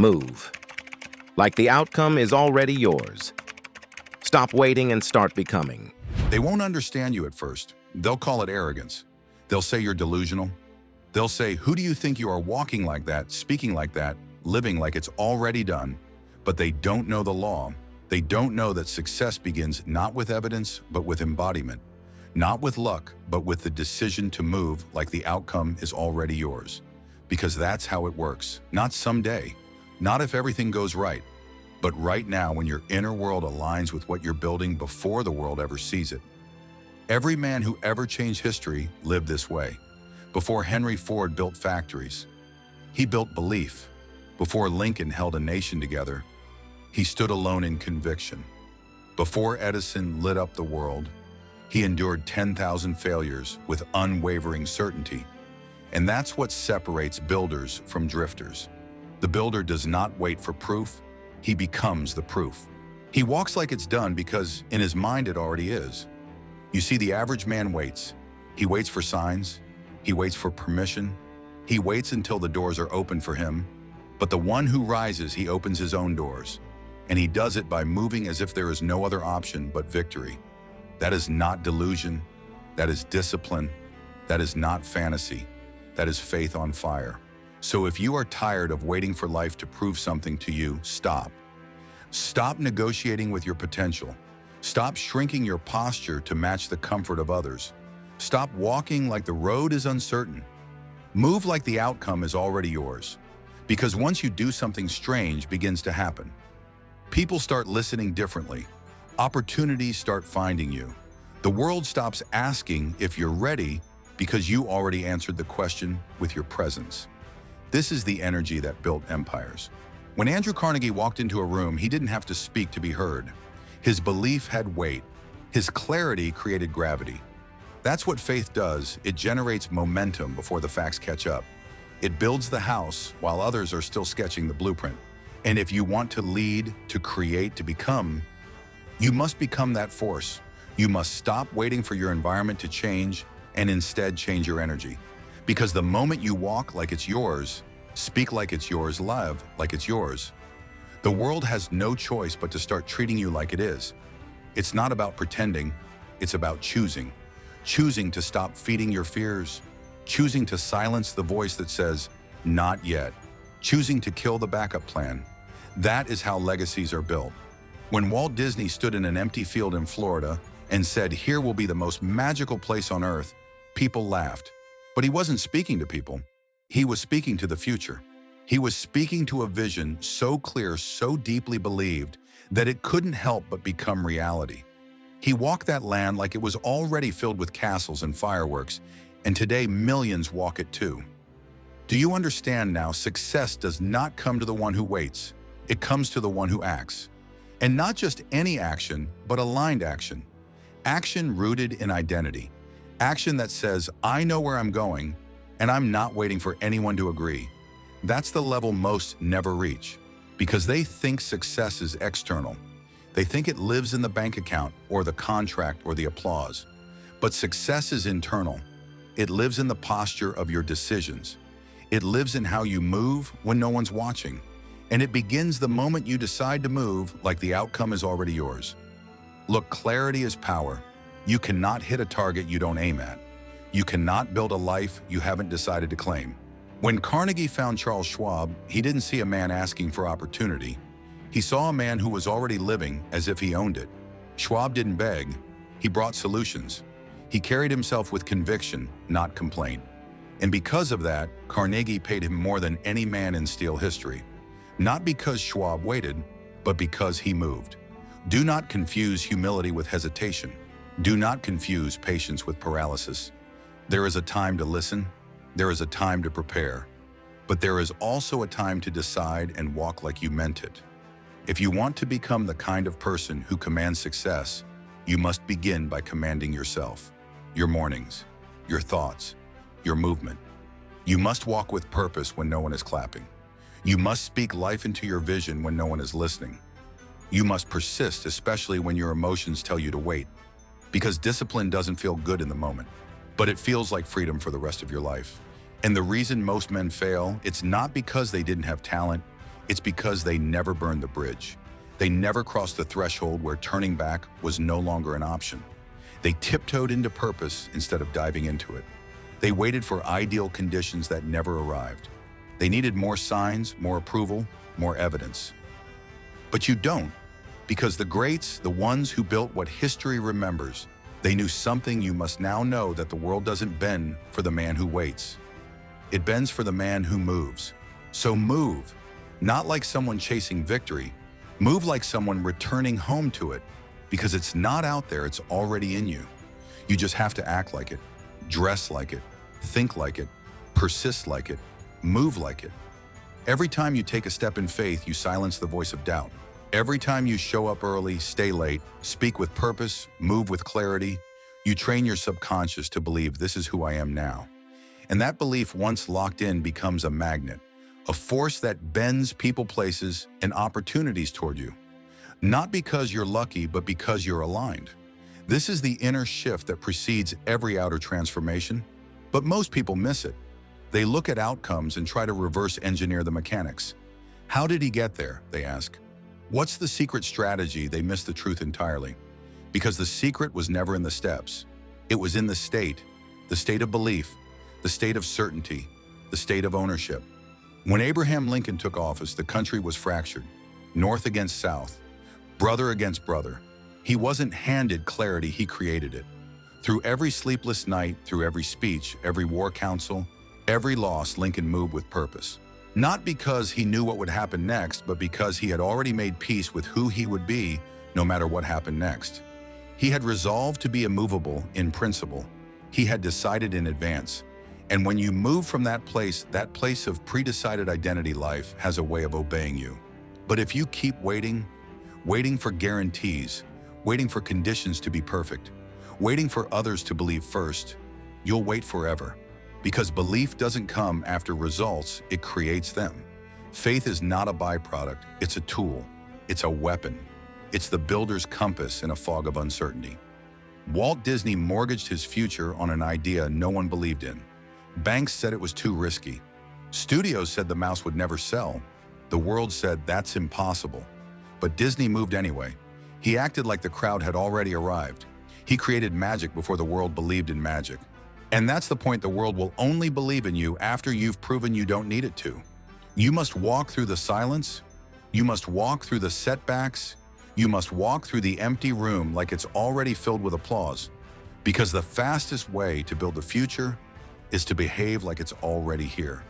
Move. Like the outcome is already yours. Stop waiting and start becoming. They won't understand you at first. They'll call it arrogance. They'll say you're delusional. They'll say, who do you think you are, walking like that, speaking like that, living like it's already done? But they don't know the law. They don't know that success begins not with evidence, but with embodiment. Not with luck, but with the decision to move like the outcome is already yours. Because that's how it works. Not someday, not if everything goes right, but right now when your inner world aligns with what you're building before the world ever sees it. Every man who ever changed history lived this way. Before Henry Ford built factories, he built belief. Before Lincoln held a nation together, he stood alone in conviction. Before Edison lit up the world, he endured 10,000 failures with unwavering certainty. And that's what separates builders from drifters. The builder does not wait for proof, he becomes the proof. He walks like it's done because in his mind it already is. You see, the average man waits. He waits for signs, he waits for permission, he waits until the doors are open for him. But the one who rises, he opens his own doors. And he does it by moving as if there is no other option but victory. That is not delusion, that is discipline, that is not fantasy. That is faith on fire. So if you are tired of waiting for life to prove something to you, stop. Stop negotiating with your potential. Stop shrinking your posture to match the comfort of others. Stop walking like the road is uncertain. Move like the outcome is already yours. Because once you do, something strange begins to happen. People start listening differently. Opportunities start finding you. The world stops asking if you're ready because you already answered the question with your presence. This is the energy that built empires. When Andrew Carnegie walked into a room, he didn't have to speak to be heard. His belief had weight. His clarity created gravity. That's what faith does. It generates momentum before the facts catch up. It builds the house while others are still sketching the blueprint. And if you want to lead, to create, to become, you must become that force. You must stop waiting for your environment to change and instead change your energy. Because the moment you walk like it's yours, speak like it's yours, live like it's yours, the world has no choice but to start treating you like it is. It's not about pretending, it's about choosing. Choosing to stop feeding your fears, choosing to silence the voice that says, not yet, choosing to kill the backup plan. That is how legacies are built. When Walt Disney stood in an empty field in Florida and said, here will be the most magical place on earth, people laughed. But he wasn't speaking to people. He was speaking to the future. He was speaking to a vision so clear, so deeply believed, that it couldn't help but become reality. He walked that land like it was already filled with castles and fireworks, and today millions walk it too. Do you understand now? Success does not come to the one who waits. It comes to the one who acts. And not just any action, but aligned action. Action rooted in identity. Action that says, I know where I'm going, and I'm not waiting for anyone to agree. That's the level most never reach, because they think success is external. They think it lives in the bank account or the contract or the applause. But success is internal. It lives in the posture of your decisions. It lives in how you move when no one's watching. And it begins the moment you decide to move like the outcome is already yours. Look, clarity is power. You cannot hit a target you don't aim at. You cannot build a life you haven't decided to claim. When Carnegie found Charles Schwab, he didn't see a man asking for opportunity. He saw a man who was already living as if he owned it. Schwab didn't beg, he brought solutions. He carried himself with conviction, not complaint. And because of that, Carnegie paid him more than any man in steel history. Not because Schwab waited, but because he moved. Do not confuse humility with hesitation. Do not confuse patience with paralysis. There is a time to listen. There is a time to prepare. But there is also a time to decide and walk like you meant it. If you want to become the kind of person who commands success, you must begin by commanding yourself, your mornings, your thoughts, your movement. You must walk with purpose when no one is clapping. You must speak life into your vision when no one is listening. You must persist, especially when your emotions tell you to wait. Because discipline doesn't feel good in the moment, but it feels like freedom for the rest of your life. And the reason most men fail, it's not because they didn't have talent, It's because they never burned the bridge. They never crossed the threshold where turning back was no longer an option. They tiptoed into purpose instead of diving into it. They waited for ideal conditions that never arrived. They needed more signs, more approval, more evidence. But you don't, because the greats, the ones who built what history remembers, they knew something you must now know, that the world doesn't bend for the man who waits. It bends for the man who moves. So move, not like someone chasing victory. Move like someone returning home to it, because it's not out there, it's already in you. You just have to act like it, dress like it, think like it, persist like it, move like it. Every time you take a step in faith, you silence the voice of doubt. Every time you show up early, stay late, speak with purpose, move with clarity, you train your subconscious to believe this is who I am now. And that belief, once locked in, becomes a magnet, a force that bends people, places, and opportunities toward you. Not because you're lucky, but because you're aligned. This is the inner shift that precedes every outer transformation, but most people miss it. They look at outcomes and try to reverse engineer the mechanics. How did he get there, they ask. What's the secret strategy? They miss the truth entirely. Because the secret was never in the steps. It was in the state of belief, the state of certainty, the state of ownership. When Abraham Lincoln took office, the country was fractured, North against South, brother against brother. He wasn't handed clarity, he created it. Through every sleepless night, through every speech, every war council, every loss, Lincoln moved with purpose. Not because he knew what would happen next, but because he had already made peace with who he would be, no matter what happened next. He had resolved to be immovable in principle. He had decided in advance. And when you move from that place of pre-decided identity, life has a way of obeying you. But if you keep waiting for guarantees, waiting for conditions to be perfect, waiting for others to believe first, you'll wait forever. Because belief doesn't come after results, it creates them. Faith is not a byproduct, it's a tool, it's a weapon. It's the builder's compass in a fog of uncertainty. Walt Disney mortgaged his future on an idea no one believed in. Banks said it was too risky. Studios said the mouse would never sell. The world said that's impossible. But Disney moved anyway. He acted like the crowd had already arrived. He created magic before the world believed in magic. And that's the point: the world will only believe in you after you've proven you don't need it to. You must walk through the silence. You must walk through the setbacks. You must walk through the empty room like it's already filled with applause. Because the fastest way to build the future is to behave like it's already here.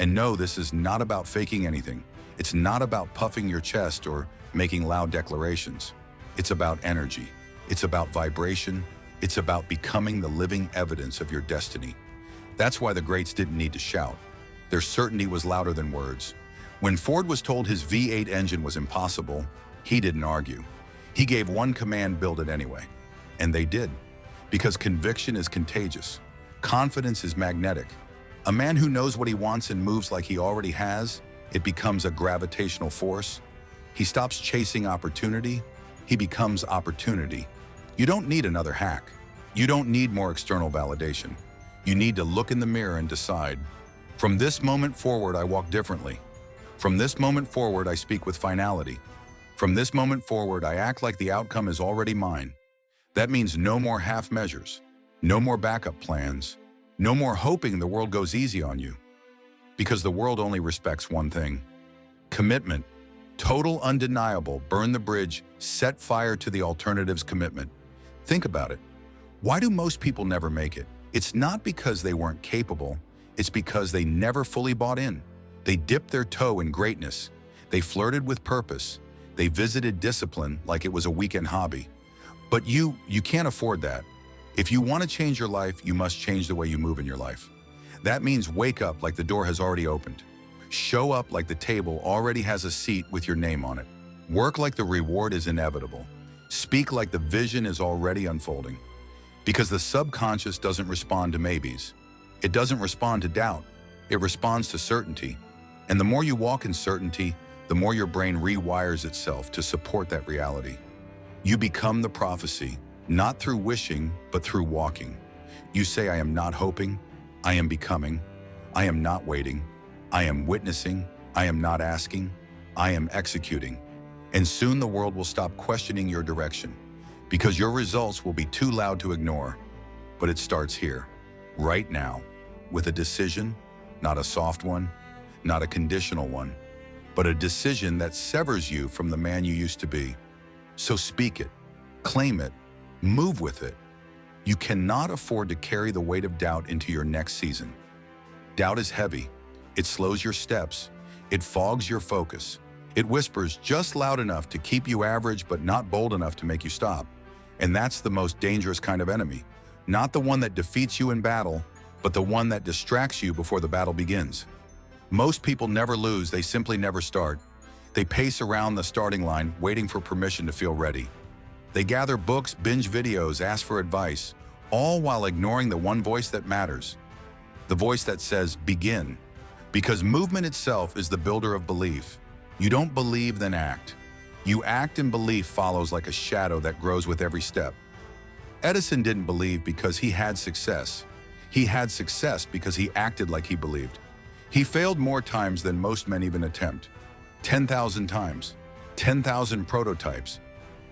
And no, this is not about faking anything. It's not about puffing your chest or making loud declarations. It's about energy. It's about vibration. It's about becoming the living evidence of your destiny. That's why the greats didn't need to shout. Their certainty was louder than words. When Ford was told his V8 engine was impossible, he didn't argue. He gave one command: build it anyway. And they did. Because conviction is contagious. Confidence is magnetic. A man who knows what he wants and moves like he already has, it becomes a gravitational force. He stops chasing opportunity. He becomes opportunity. You don't need another hack. You don't need more external validation. You need to look in the mirror and decide, from this moment forward, I walk differently. From this moment forward, I speak with finality. From this moment forward, I act like the outcome is already mine. That means no more half measures, no more backup plans, no more hoping the world goes easy on you. Because the world only respects one thing: commitment. Total, undeniable, burn the bridge, set fire to the alternative's commitment. Think about it. Why do most people never make it? It's not because they weren't capable, it's because they never fully bought in. They dipped their toe in greatness. They flirted with purpose. They visited discipline like it was a weekend hobby. But you can't afford that. If you want to change your life, you must change the way you move in your life. That means wake up like the door has already opened. Show up like the table already has a seat with your name on it. Work like the reward is inevitable. Speak like the vision is already unfolding. Because the subconscious doesn't respond to maybes. It doesn't respond to doubt. It responds to certainty. And the more you walk in certainty, the more your brain rewires itself to support that reality. You become the prophecy, not through wishing, but through walking. You say, I am not hoping, I am becoming, I am not waiting, I am witnessing, I am not asking, I am executing. And soon the world will stop questioning your direction because your results will be too loud to ignore. But it starts here, right now, with a decision, not a soft one, not a conditional one, but a decision that severs you from the man you used to be. So speak it, claim it, move with it. You cannot afford to carry the weight of doubt into your next season. Doubt is heavy. It slows your steps. It fogs your focus. It whispers just loud enough to keep you average but not bold enough to make you stop. And that's the most dangerous kind of enemy. Not the one that defeats you in battle, but the one that distracts you before the battle begins. Most people never lose, they simply never start. They pace around the starting line, waiting for permission to feel ready. They gather books, binge videos, ask for advice, all while ignoring the one voice that matters. The voice that says, begin. Because movement itself is the builder of belief. You don't believe, then act. You act and belief follows like a shadow that grows with every step. Edison didn't believe because he had success. He had success because he acted like he believed. He failed more times than most men even attempt. 10,000 times, 10,000 prototypes,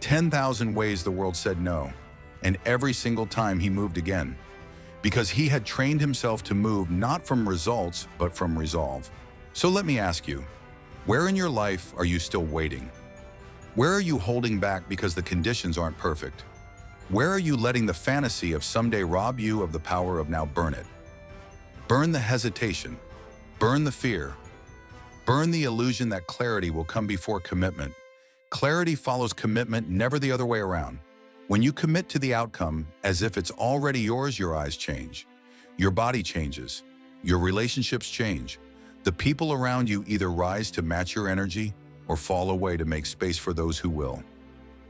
10,000 ways the world said no. And every single time he moved again. Because he had trained himself to move not from results, but from resolve. So let me ask you, where in your life are you still waiting? Where are you holding back because the conditions aren't perfect? Where are you letting the fantasy of someday rob you of the power of now? Burn it. Burn the hesitation. Burn the fear. Burn the illusion that clarity will come before commitment. Clarity follows commitment, never the other way around. When you commit to the outcome as if it's already yours, your eyes change. Your body changes. Your relationships change. The people around you either rise to match your energy or fall away to make space for those who will.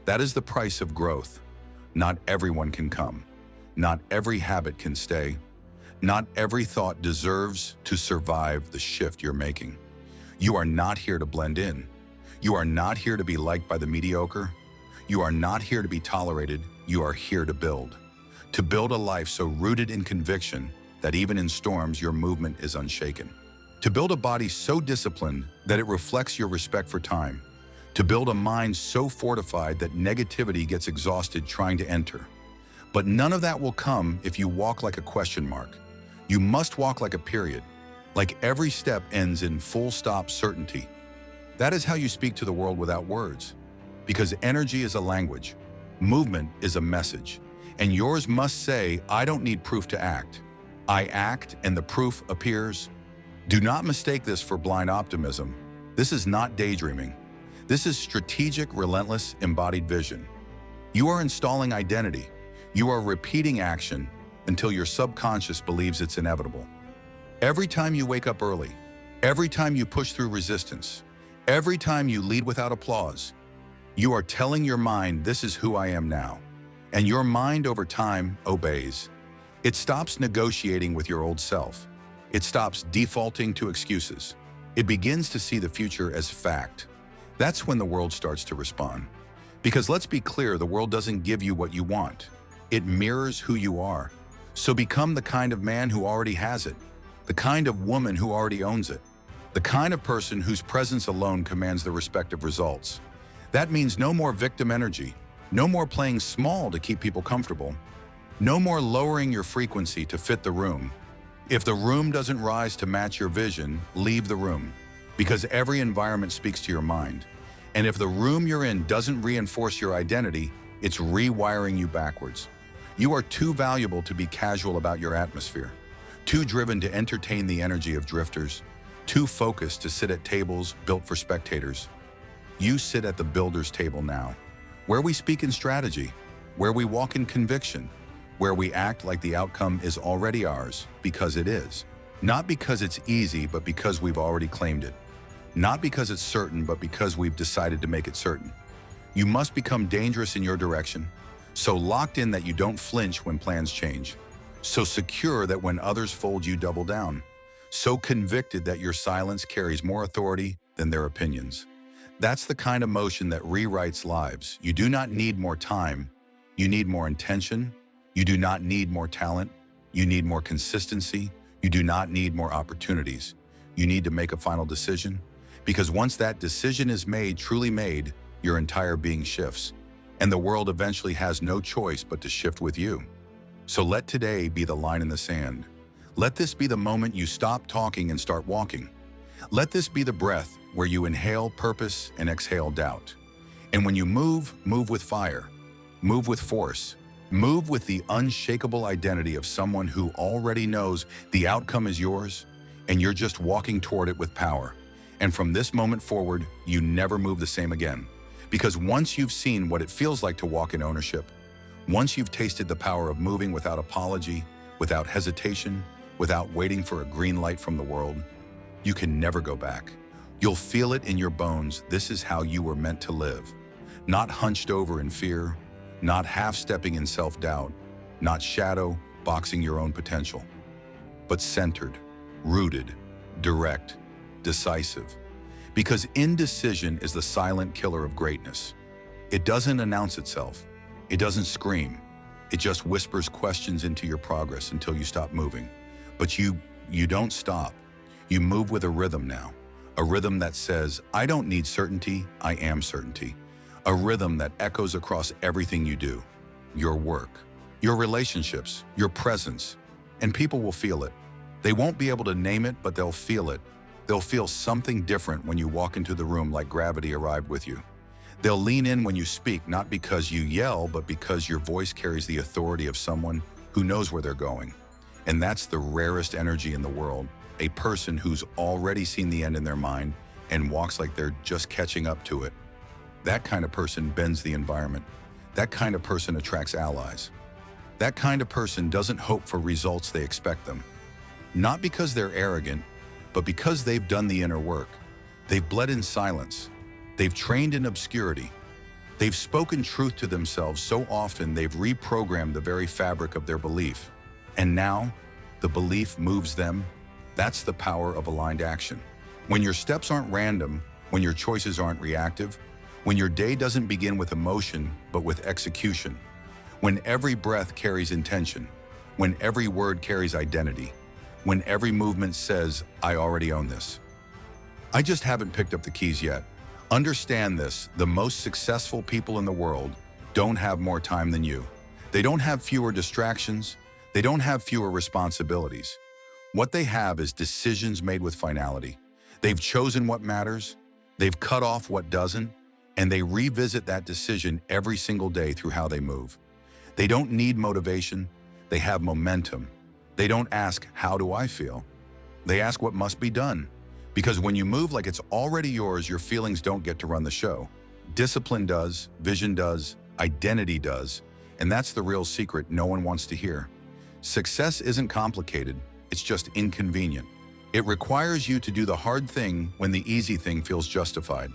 That is the price of growth. Not everyone can come. Not every habit can stay. Not every thought deserves to survive the shift you're making. You are not here to blend in. You are not here to be liked by the mediocre. You are not here to be tolerated. You are here to build. To build a life so rooted in conviction that even in storms, your movement is unshaken. To build a body so disciplined that it reflects your respect for time. To build a mind so fortified that negativity gets exhausted trying to enter. But none of that will come if you walk like a question mark. You must walk like a period, like every step ends in full stop certainty. That is how you speak to the world without words. Because energy is a language, movement is a message, and yours must say, I don't need proof to act. I act and the proof appears. Do not mistake this for blind optimism. This is not daydreaming. This is strategic, relentless, embodied vision. You are installing identity. You are repeating action until your subconscious believes it's inevitable. Every time you wake up early, every time you push through resistance, every time you lead without applause, you are telling your mind, this is who I am now. And your mind over time obeys. It stops negotiating with your old self. It stops defaulting to excuses. It begins to see the future as fact. That's when the world starts to respond. Because let's be clear, the world doesn't give you what you want. It mirrors who you are. So become the kind of man who already has it, the kind of woman who already owns it, the kind of person whose presence alone commands the respect of results. That means no more victim energy, no more playing small to keep people comfortable, no more lowering your frequency to fit the room. If the room doesn't rise to match your vision, leave the room, because every environment speaks to your mind. And if the room you're in doesn't reinforce your identity, it's rewiring you backwards. You are too valuable to be casual about your atmosphere, too driven to entertain the energy of drifters, too focused to sit at tables built for spectators. You sit at the builder's table now, where we speak in strategy, where we walk in conviction, where we act like the outcome is already ours because it is. Not because it's easy, but because we've already claimed it. Not because it's certain, but because we've decided to make it certain. You must become dangerous in your direction, so locked in that you don't flinch when plans change, so secure that when others fold you double down, so convicted that your silence carries more authority than their opinions. That's the kind of motion that rewrites lives. You do not need more time. You need more intention. You do not need more talent. You need more consistency. You do not need more opportunities. You need to make a final decision. Because once that decision is made, truly made, your entire being shifts. And the world eventually has no choice but to shift with you. So let today be the line in the sand. Let this be the moment you stop talking and start walking. Let this be the breath where you inhale purpose and exhale doubt. And when you move, move with fire, move with force, move with the unshakable identity of someone who already knows the outcome is yours and you're just walking toward it with power. And from this moment forward, you never move the same again. Because once you've seen what it feels like to walk in ownership, once you've tasted the power of moving without apology, without hesitation, without waiting for a green light from the world, you can never go back. You'll feel it in your bones. This is how you were meant to live. Not hunched over in fear, not half-stepping in self-doubt, not shadow boxing your own potential, but centered, rooted, direct, decisive. Because indecision is the silent killer of greatness. It doesn't announce itself. It doesn't scream. It just whispers questions into your progress until you stop moving. But you don't stop. You move with a rhythm now. A rhythm that says, I don't need certainty, I am certainty. A rhythm that echoes across everything you do. Your work, your relationships, your presence. And people will feel it. They won't be able to name it, but they'll feel it. They'll feel something different when you walk into the room like gravity arrived with you. They'll lean in when you speak, not because you yell, but because your voice carries the authority of someone who knows where they're going. And that's the rarest energy in the world, a person who's already seen the end in their mind and walks like they're just catching up to it. That kind of person bends the environment. That kind of person attracts allies. That kind of person doesn't hope for results, they expect them. Not because they're arrogant, but because they've done the inner work. They've bled in silence. They've trained in obscurity. They've spoken truth to themselves so often they've reprogrammed the very fabric of their belief. And now, the belief moves them. That's the power of aligned action. When your steps aren't random, when your choices aren't reactive, when your day doesn't begin with emotion, but with execution, when every breath carries intention, when every word carries identity, when every movement says, I already own this. I just haven't picked up the keys yet. Understand this, the most successful people in the world don't have more time than you. They don't have fewer distractions. They don't have fewer responsibilities. What they have is decisions made with finality. They've chosen what matters, they've cut off what doesn't, and they revisit that decision every single day through how they move. They don't need motivation, they have momentum. They don't ask, how do I feel? They ask what must be done. Because when you move like it's already yours, your feelings don't get to run the show. Discipline does, vision does, identity does, and that's the real secret no one wants to hear. Success isn't complicated, it's just inconvenient. It requires you to do the hard thing when the easy thing feels justified.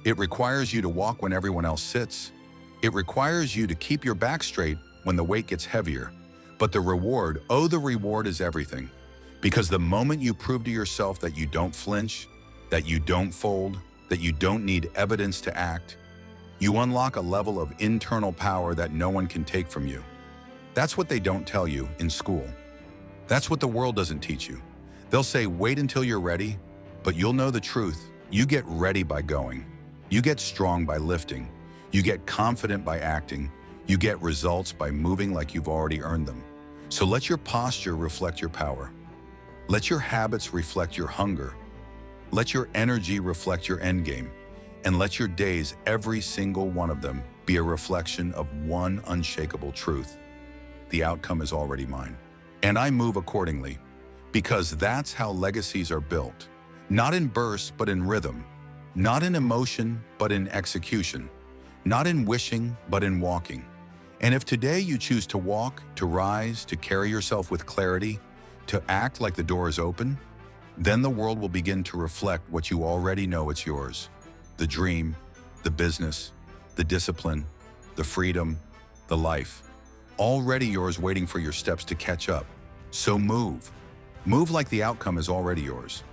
It requires you to walk when everyone else sits. It requires you to keep your back straight when the weight gets heavier. But the reward, oh, the reward is everything. Because the moment you prove to yourself that you don't flinch, that you don't fold, that you don't need evidence to act, you unlock a level of internal power that no one can take from you. That's what they don't tell you in school. That's what the world doesn't teach you. They'll say, wait until you're ready, but you'll know the truth. You get ready by going. You get strong by lifting. You get confident by acting. You get results by moving like you've already earned them. So let your posture reflect your power. Let your habits reflect your hunger. Let your energy reflect your endgame. And let your days, every single one of them, be a reflection of one unshakable truth. The outcome is already mine. And I move accordingly. Because that's how legacies are built. Not in bursts, but in rhythm. Not in emotion, but in execution. Not in wishing, but in walking. And if today you choose to walk, to rise, to carry yourself with clarity, to act like the door is open, then the world will begin to reflect what you already know it's yours. The dream, the business, the discipline, the freedom, the life. Already yours, waiting for your steps to catch up. So move. Move like the outcome is already yours.